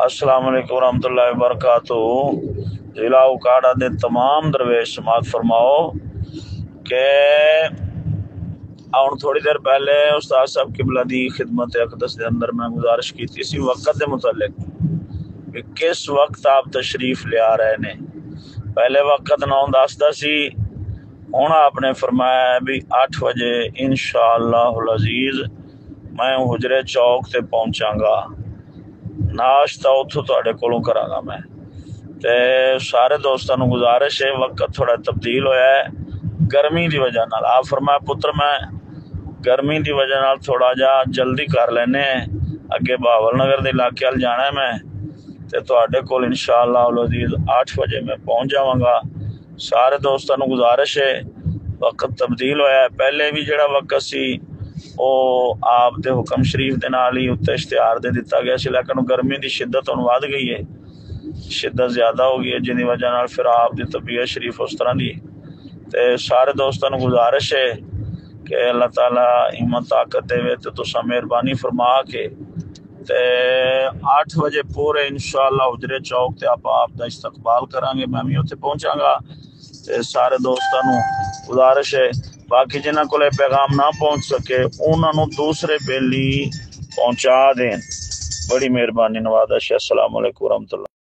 अस्सलाम वालेकुम रहमतुल्लाहि वबरकातुहू। जिला उकाड़ा दे तमाम दरवेश समात फरमाओ कि ਹੁਣ थोड़ी देर पहले उस्ताद साहब किबला दी खिदमत अकदस के अंदर मैं गुजारिश की थी वक्त के मुतल्लिक कि किस वक्त आप तशरीफ ले आ रहे ने। पहले वक्त 9:10 सी, हुण आपने फरमाया भी 8 बजे इंशाअल्लाहुल अजीज मैं हुजरे चौक ते पहुंचांगा, नाश्ता उत्थों तुहाडे कोलों करांगा मैं। ते सारे दोस्तों नूं गुजारिश है, वक्त थोड़ा तब्दील होया है गर्मी की वजह नाल। आप फरमाया पुत्र मैं गर्मी की वजह नाल थोड़ा जा जल्दी कर लेने, अगे बहावल नगर के इलाके वाल जाना है मैं, ते तुहाडे कोल इंशाअल्लाह अजीज 8 बजे मैं पहुंच जावांगा। सारे दोस्तों नूं गुजारिश है, वक्त तब्दील होया है। पहले भी जिहड़ा वक्त सी वो आप दे हुक्म शरीफ दे नाल ही उत्ते इश्तिहार दे दिता गया सी, लेकिन गर्मी की शिद्दत हुण वध गई है, शिद्दत ज्यादा हो गई है, जिहदी वजह नाल फिर आप दी तबीयत शरीफ उस तरह दी। ते सारे दोस्तों नूं गुजारिश है कि अल्लाह ताला हिम्मत ताकत देवे तो तुसा मेहरबानी फरमा के ते 8 बजे पूरे इंशाअल्लाह हुजरे चौक ते आप दा इस्तकबाल करांगे, मैं भी उत्थे पहुंचांगा। ते सारे दोस्तों नूं गुजारिश है, बाकी जिन्हां कोल पैगाम ना पहुंच सके उन्हां नूं दूसरे बेली पहुंचा दें, बड़ी मेहरबानी नवाज़श है। अस्सलाम वालेकुम रहमतुल्लाह।